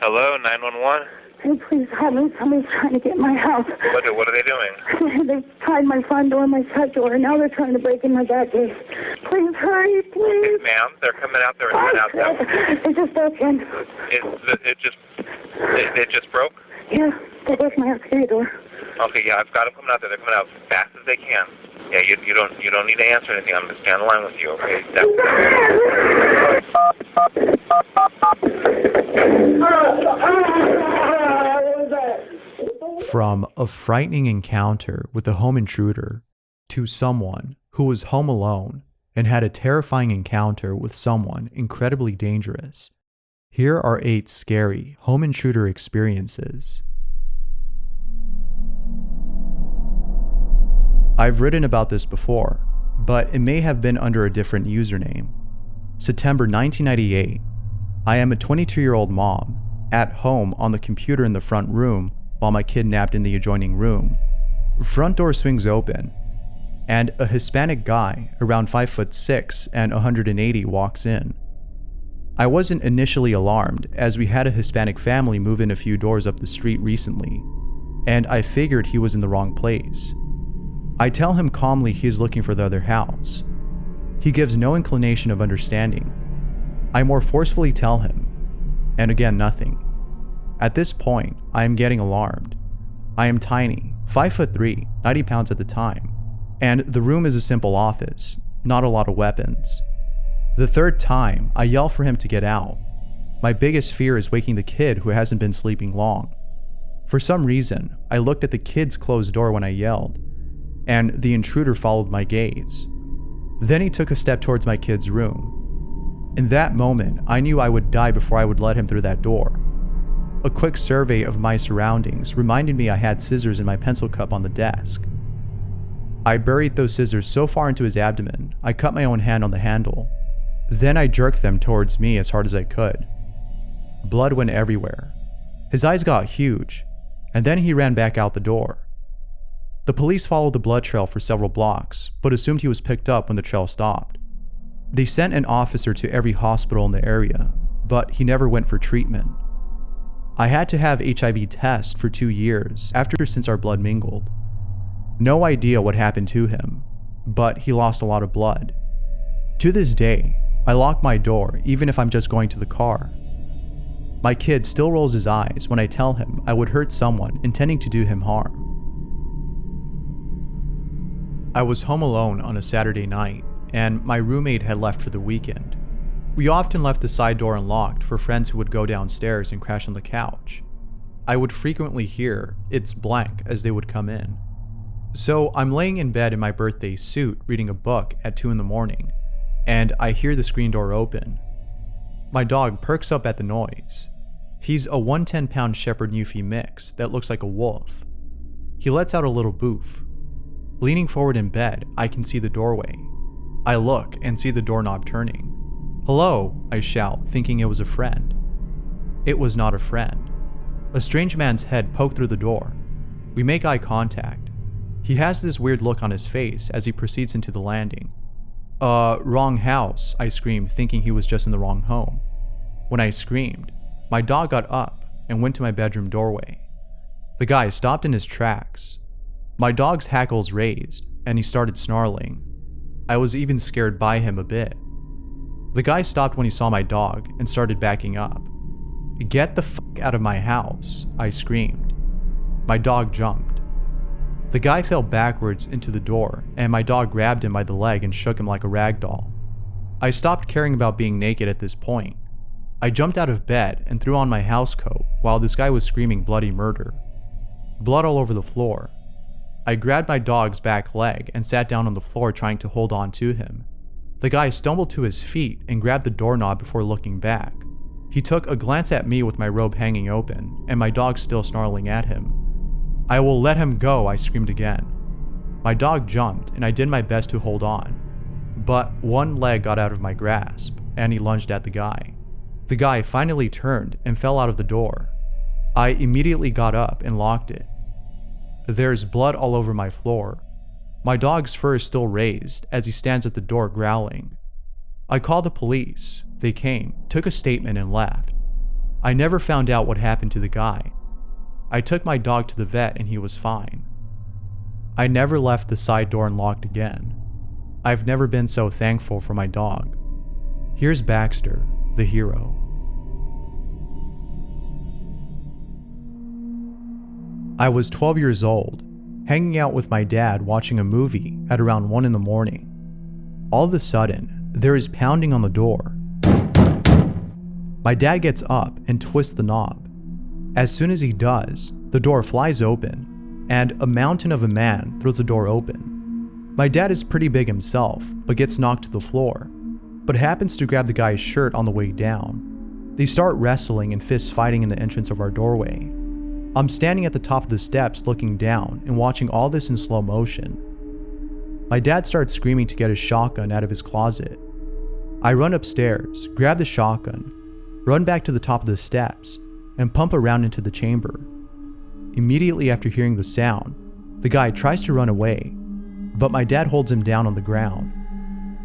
Hello, 911? Hey, please help me. Somebody's trying to get in my house. What are they doing? They've tied my front door and my side door, and now they're trying to break in my back gate. Please hurry, please. Ma'am, they're coming out. They're coming out. It just broke in. It just broke? Yeah, they broke my exterior door. Okay, yeah, I've got them coming out there. They're coming out as fast as they can. Yeah, you don't need to answer anything. I'm going to stay on the line with you, okay? From a frightening encounter with a home intruder to someone who was home alone and had a terrifying encounter with someone incredibly dangerous, here are 8 scary home intruder experiences. I've written about this before, but it may have been under a different username. September 1998. I am a 22-year-old mom, at home on the computer in the front room while my kid napped in the adjoining room. Front door swings open, and a Hispanic guy around 5'6" and 180 walks in. I wasn't initially alarmed, as we had a Hispanic family move in a few doors up the street recently, and I figured he was in the wrong place. I tell him calmly he is looking for the other house. He gives no inclination of understanding. I more forcefully tell him, and again nothing. At this point, I am getting alarmed. I am tiny, 5'3", 90 pounds at the time, and the room is a simple office, not a lot of weapons. The third time, I yell for him to get out. My biggest fear is waking the kid who hasn't been sleeping long. For some reason, I looked at the kid's closed door when I yelled, and the intruder followed my gaze. Then he took a step towards my kid's room. In that moment, I knew I would die before I would let him through that door. A quick survey of my surroundings reminded me I had scissors in my pencil cup on the desk. I buried those scissors so far into his abdomen, I cut my own hand on the handle. Then I jerked them towards me as hard as I could. Blood went everywhere. His eyes got huge, and then he ran back out the door. The police followed the blood trail for several blocks, but assumed he was picked up when the trail stopped. They sent an officer to every hospital in the area, but he never went for treatment. I had to have HIV tests for 2 years since our blood mingled. No idea what happened to him, but he lost a lot of blood. To this day, I lock my door even if I'm just going to the car. My kid still rolls his eyes when I tell him I would hurt someone intending to do him harm. I was home alone on a Saturday night, and my roommate had left for the weekend. We often left the side door unlocked for friends who would go downstairs and crash on the couch. I would frequently hear, "It's blank," as they would come in. So I'm laying in bed in my birthday suit reading a book at 2 in the morning, and I hear the screen door open. My dog perks up at the noise. He's a 110-pound Shepherd Newfie mix that looks like a wolf. He lets out a little boof. Leaning forward in bed, I can see the doorway. I look and see the doorknob turning. "Hello," I shout, thinking it was a friend. It was not a friend. A strange man's head poked through the door. We make eye contact. He has this weird look on his face as he proceeds into the landing. Wrong house," I screamed, thinking he was just in the wrong home. When I screamed, my dog got up and went to my bedroom doorway. The guy stopped in his tracks. My dog's hackles raised, and he started snarling. I was even scared by him a bit. The guy stopped when he saw my dog and started backing up. "Get the fuck out of my house," I screamed. My dog jumped. The guy fell backwards into the door, and my dog grabbed him by the leg and shook him like a rag doll. I stopped caring about being naked at this point. I jumped out of bed and threw on my housecoat while this guy was screaming bloody murder. Blood all over the floor. I grabbed my dog's back leg and sat down on the floor trying to hold on to him. The guy stumbled to his feet and grabbed the doorknob before looking back. He took a glance at me with my robe hanging open and my dog still snarling at him. "I will let him go," I screamed again. My dog jumped and I did my best to hold on, but one leg got out of my grasp and he lunged at the guy. The guy finally turned and fell out of the door. I immediately got up and locked it. There's blood all over my floor. My dog's fur is still raised as he stands at the door growling. I called the police. They came, took a statement, and left. I never found out what happened to the guy. I took my dog to the vet and he was fine. I never left the side door unlocked again. I've never been so thankful for my dog. Here's Baxter, the hero. I was 12 years old, hanging out with my dad watching a movie at around 1 in the morning. All of a sudden, there is pounding on the door. My dad gets up and twists the knob. As soon as he does, the door flies open, and a mountain of a man throws the door open. My dad is pretty big himself, but gets knocked to the floor, but happens to grab the guy's shirt on the way down. They start wrestling and fist fighting in the entrance of our doorway. I'm standing at the top of the steps looking down and watching all this in slow motion. My dad starts screaming to get his shotgun out of his closet. I run upstairs, grab the shotgun, run back to the top of the steps, and pump around into the chamber. Immediately after hearing the sound, the guy tries to run away, but my dad holds him down on the ground.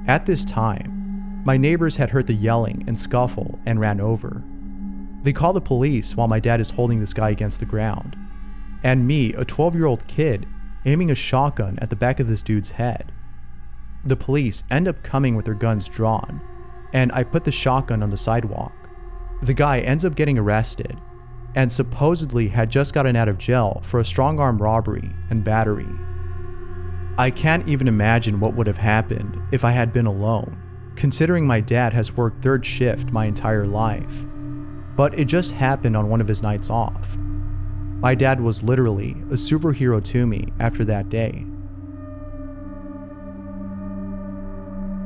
At this time, my neighbors had heard the yelling and scuffle and ran over. They call the police while my dad is holding this guy against the ground, and me, a 12-year-old kid, aiming a shotgun at the back of this dude's head. The police end up coming with their guns drawn, and I put the shotgun on the sidewalk. The guy ends up getting arrested, and supposedly had just gotten out of jail for a strong-arm robbery and battery. I can't even imagine what would have happened if I had been alone, considering my dad has worked third shift my entire life. But it just happened on one of his nights off. My dad was literally a superhero to me after that day.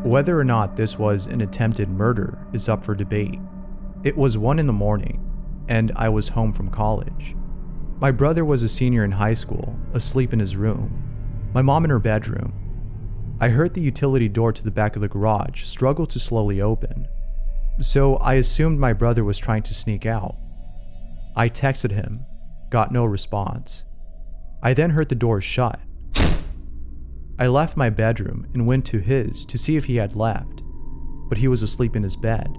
Whether or not this was an attempted murder is up for debate. It was 1 in the morning, and I was home from college. My brother was a senior in high school, asleep in his room. My mom in her bedroom. I heard the utility door to the back of the garage struggle to slowly open. So I assumed my brother was trying to sneak out. I texted him, got no response. I then heard the door shut. I left my bedroom and went to his to see if he had left, but he was asleep in his bed.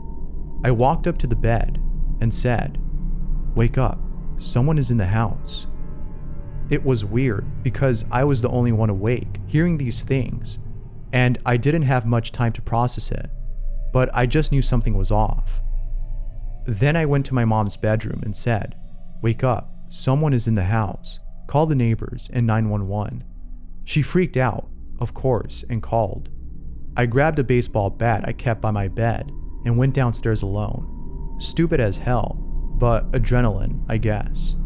I walked up to the bed and said, "Wake up, someone is in the house." It was weird because I was the only one awake hearing these things, and I didn't have much time to process it. But I just knew something was off. Then I went to my mom's bedroom and said, "Wake up, someone is in the house. Call the neighbors and 911. She freaked out, of course, and called. I grabbed a baseball bat I kept by my bed and went downstairs alone. Stupid as hell, but adrenaline, I guess.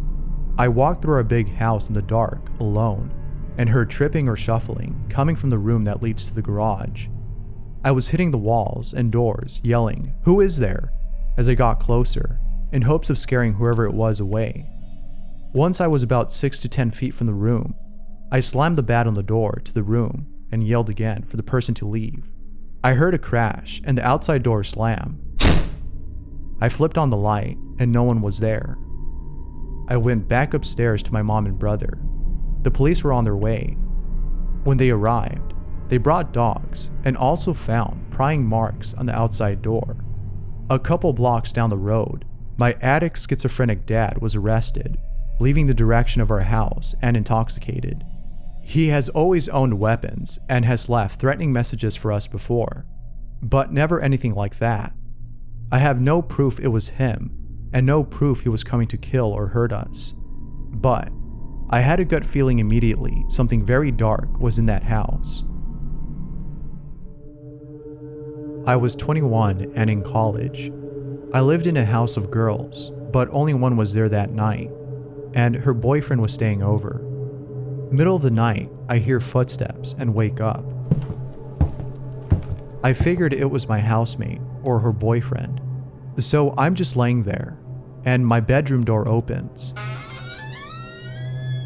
I walked through our big house in the dark, alone, and heard tripping or shuffling coming from the room that leads to the garage. I was hitting the walls and doors, yelling, "Who is there?" as I got closer, in hopes of scaring whoever it was away. Once I was about 6 to 10 feet from the room, I slammed the bat on the door to the room and yelled again for the person to leave. I heard a crash and the outside door slam. I flipped on the light and no one was there. I went back upstairs to my mom and brother. The police were on their way. When they arrived, they brought dogs and also found prying marks on the outside door. A couple blocks down the road, my addict schizophrenic dad was arrested, leaving the direction of our house and intoxicated. He has always owned weapons and has left threatening messages for us before, but never anything like that. I have no proof it was him and no proof he was coming to kill or hurt us. But I had a gut feeling immediately something very dark was in that house. I was 21 and in college. I lived in a house of girls, but only one was there that night, and her boyfriend was staying over. Middle of the night, I hear footsteps and wake up. I figured it was my housemate or her boyfriend, so I'm just laying there, and my bedroom door opens.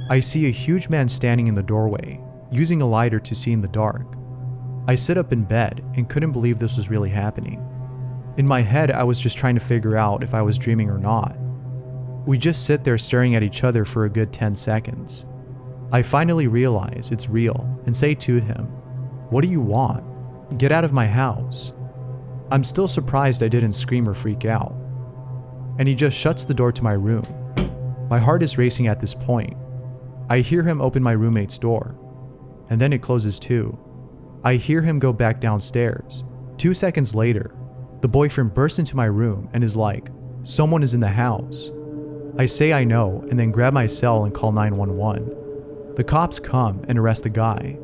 I see a huge man standing in the doorway, using a lighter to see in the dark. I sit up in bed and couldn't believe this was really happening. In my head, I was just trying to figure out if I was dreaming or not. We just sit there staring at each other for a good 10 seconds. I finally realize it's real and say to him, "What do you want? Get out of my house." I'm still surprised I didn't scream or freak out. and he just shuts the door to my room. My heart is racing at this point. I hear him open my roommate's door, and then it closes too. I hear him go back downstairs. 2 seconds later, the boyfriend bursts into my room and is like, "Someone is in the house." I say I know and then grab my cell and call 911. The cops come and arrest the guy.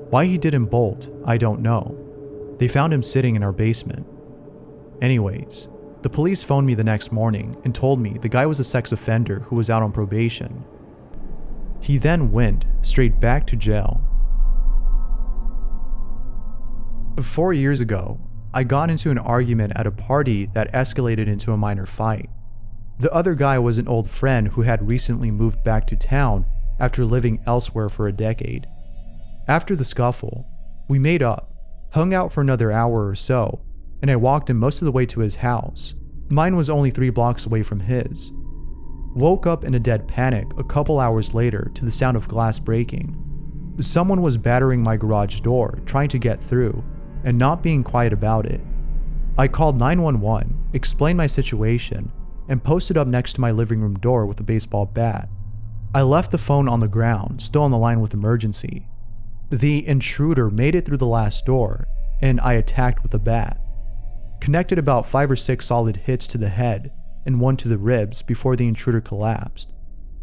Why he didn't bolt, I don't know. They found him sitting in our basement. Anyways, the police phoned me the next morning and told me the guy was a sex offender who was out on probation. He then went straight back to jail. 4 years ago, I got into an argument at a party that escalated into a minor fight. The other guy was an old friend who had recently moved back to town after living elsewhere for a decade. After the scuffle, we made up, hung out for another hour or so, and I walked him most of the way to his house. Mine was only 3 blocks away from his. Woke up in a dead panic a couple hours later to the sound of glass breaking. Someone was battering my garage door, trying to get through, and not being quiet about it. I called 911, explained my situation, and posted up next to my living room door with a baseball bat. I left the phone on the ground, still on the line with emergency. The intruder made it through the last door, and I attacked with a bat. Connected about 5 or 6 solid hits to the head and 1 to the ribs before the intruder collapsed.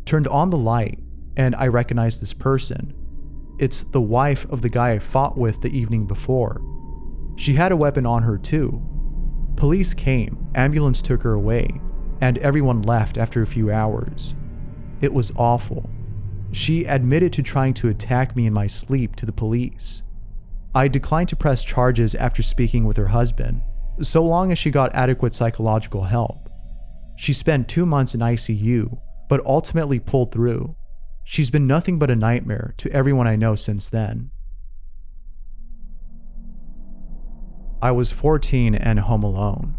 Turned on the light, and I recognized this person. It's the wife of the guy I fought with the evening before. She had a weapon on her too. Police came, ambulance took her away, and everyone left after a few hours. It was awful. She admitted to trying to attack me in my sleep to the police. I declined to press charges after speaking with her husband, so long as she got adequate psychological help. She spent 2 months in ICU, but ultimately pulled through. She's been nothing but a nightmare to everyone I know since then. I was 14 and home alone.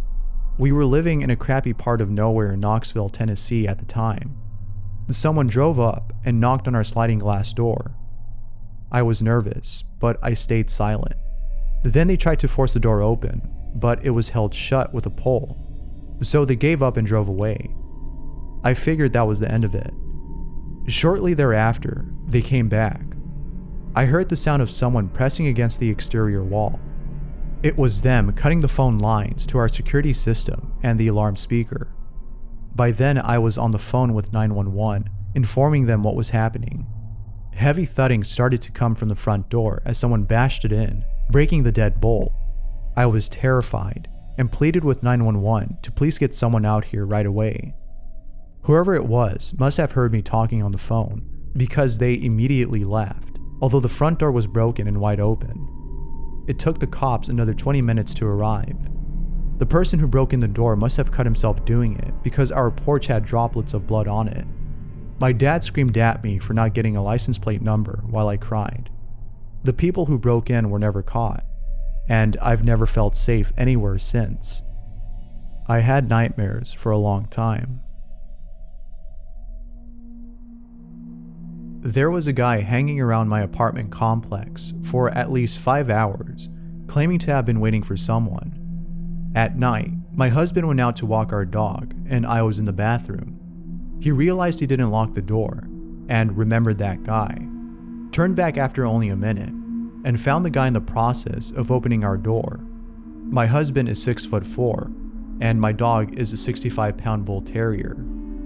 We were living in a crappy part of nowhere in Knoxville, Tennessee at the time. Someone drove up and knocked on our sliding glass door. I was nervous, but I stayed silent. Then they tried to force the door open, but it was held shut with a pole. So they gave up and drove away. I figured that was the end of it. Shortly thereafter, they came back. I heard the sound of someone pressing against the exterior wall. It was them cutting the phone lines to our security system and the alarm speaker. By then, I was on the phone with 911, informing them what was happening. Heavy thudding started to come from the front door as someone bashed it in, breaking the dead bolt. I was terrified and pleaded with 911 to please get someone out here right away. Whoever it was must have heard me talking on the phone because they immediately left, although the front door was broken and wide open. It took the cops another 20 minutes to arrive. The person who broke in the door must have cut himself doing it because our porch had droplets of blood on it. My dad screamed at me for not getting a license plate number while I cried. The people who broke in were never caught, and I've never felt safe anywhere since. I had nightmares for a long time. There was a guy hanging around my apartment complex for at least 5 hours, claiming to have been waiting for someone. At night, my husband went out to walk our dog, and I was in the bathroom. He realized he didn't lock the door, and remembered that guy. Turned back after only a minute, and found the guy in the process of opening our door. My husband is 6'4", and my dog is a 65-pound bull terrier.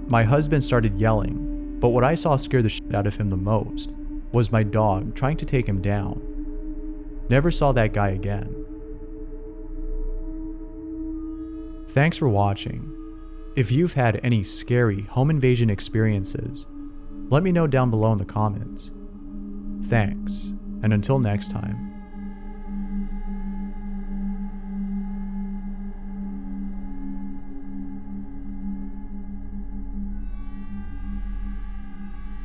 My husband started yelling, but what I saw scare the shit out of him the most was my dog trying to take him down. Never saw that guy again. Thanks for watching. If you've had any scary home invasion experiences, let me know down below in the comments. Thanks, and until next time.